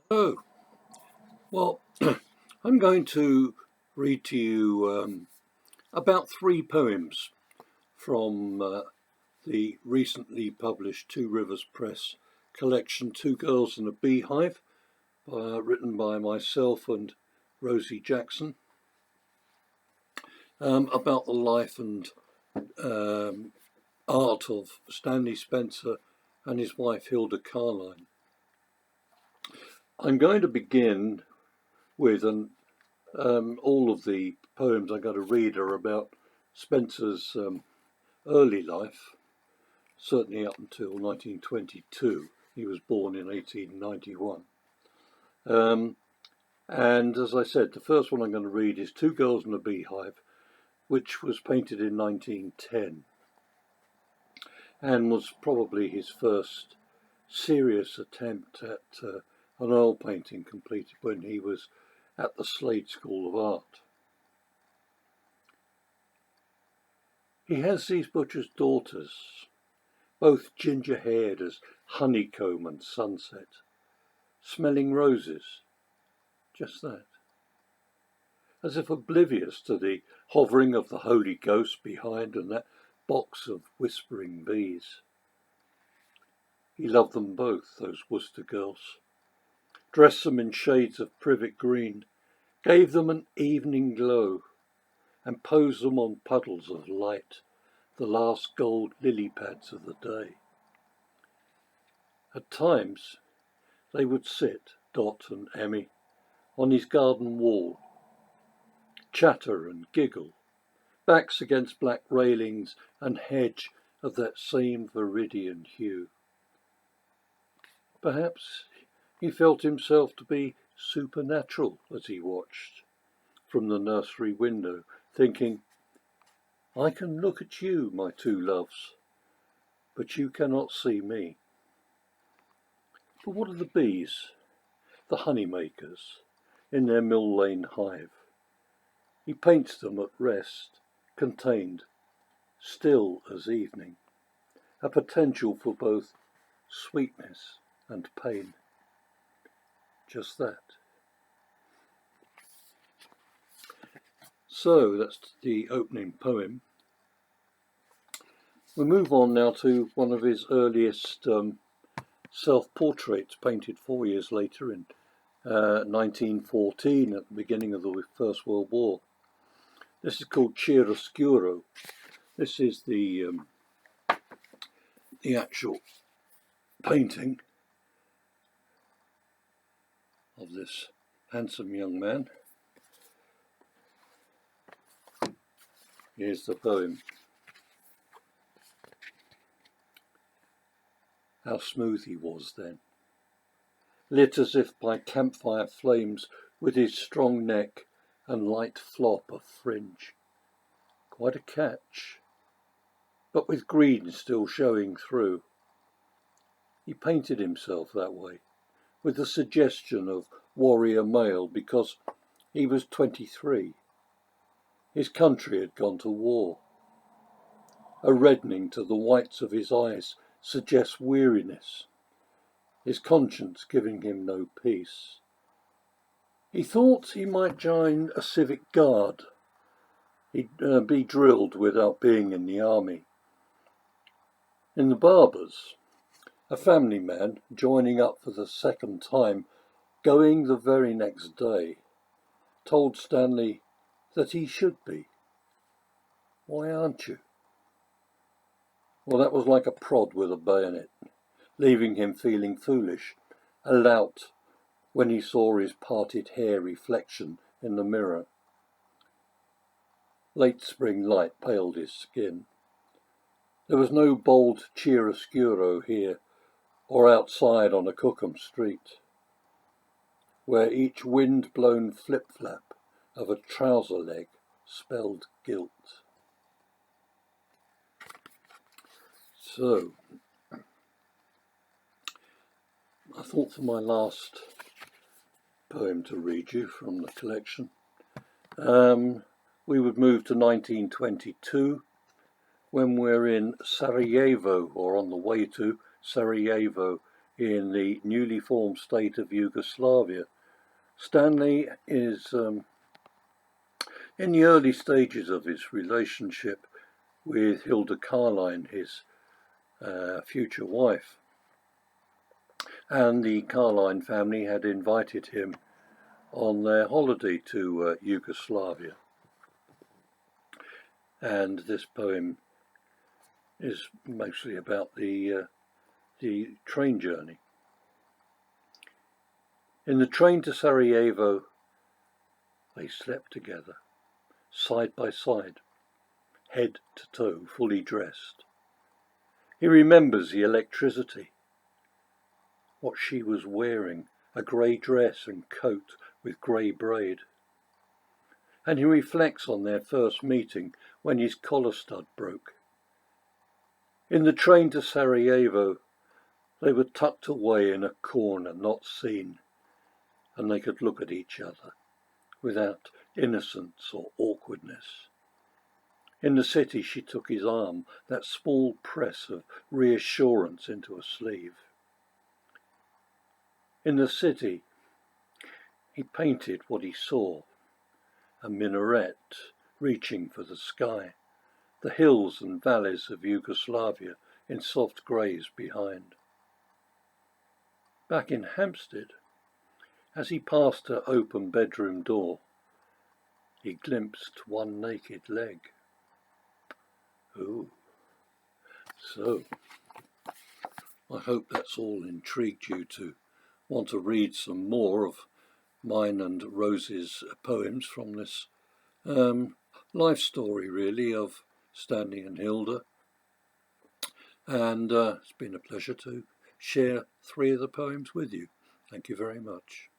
Oh, well, I'm going to read to you about three poems from the recently published Two Rivers Press collection, Two Girls in a Beehive, written by myself and Rosie Jackson, about the life and art of Stanley Spencer and his wife Hilda Carline. I'm going to begin with all of the poems I'm going to read are about Spencer's early life, certainly up until 1922. He was born in 1891. And as I said, the first one I'm going to read is Two Girls in a Beehive, which was painted in 1910 and was probably his first serious attempt at an oil painting completed when he was at the Slade School of Art. He has these butcher's daughters, both ginger-haired as honeycomb and sunset, smelling roses, just that, as if oblivious to the hovering of the Holy Ghost behind and that box of whispering bees. He loved them both, those Worcester girls, dressed them in shades of privet green, gave them an evening glow, and posed them on puddles of light, the last gold lily pads of the day. At times they would sit, Dot and Emmy, on his garden wall, chatter and giggle, backs against black railings and hedge of that same viridian hue. Perhaps he felt himself to be supernatural as he watched from the nursery window, thinking, I can look at you, my two loves, but you cannot see me. But what of the bees, the honey makers, in their Mill Lane hive? He paints them at rest, contained, still as evening, a potential for both sweetness and pain. Just that. So that's the opening poem. We move on now to one of his earliest self-portraits, painted 4 years later in 1914 at the beginning of the First World War. This is called Chiaroscuro. This is the actual painting of this handsome young man. Here's the poem. How smooth he was then, lit as if by campfire flames, with his strong neck and light flop of fringe. Quite a catch, but with green still showing through. He painted himself that way, with the suggestion of warrior male, because he was 23. His country had gone to war. A reddening to the whites of his eyes suggests weariness, his conscience giving him no peace. He thought he might join a civic guard. He'd be drilled without being in the army. In the barber's, a family man joining up for the second time, going the very next day, told Stanley that he should be. Why aren't you? Well, that was like a prod with a bayonet, leaving him feeling foolish, a lout when he saw his parted hair reflection in the mirror. Late spring light paled his skin. There was no bold chiaroscuro here, or outside on a Cookham street, where each wind-blown flip-flap of a trouser leg spelled guilt. So, I thought for my last poem to read you from the collection, we would move to 1922, when we're in Sarajevo, or on the way to Sarajevo, in the newly formed state of Yugoslavia. Stanley is in the early stages of his relationship with Hilda Carline, his future wife. And the Carline family had invited him on their holiday to Yugoslavia. And this poem is mostly about the train journey. In the train to Sarajevo, they slept together, side by side, head to toe, fully dressed. He remembers the electricity, what she was wearing, a grey dress and coat with grey braid. And he reflects on their first meeting when his collar stud broke. In the train to Sarajevo, they were tucked away in a corner, not seen, and they could look at each other without innocence or awkwardness. In the city, she took his arm, that small press of reassurance into a sleeve. In the city, he painted what he saw, a minaret reaching for the sky, the hills and valleys of Yugoslavia in soft greys behind. Back in Hampstead, as he passed her open bedroom door, he glimpsed one naked leg. Ooh. So, I hope that's all intrigued you to want to read some more of mine and Rosie's poems from this life story, really, of Stanley and Hilda. And it's been a pleasure to share 3 of the poems with you. Thank you very much.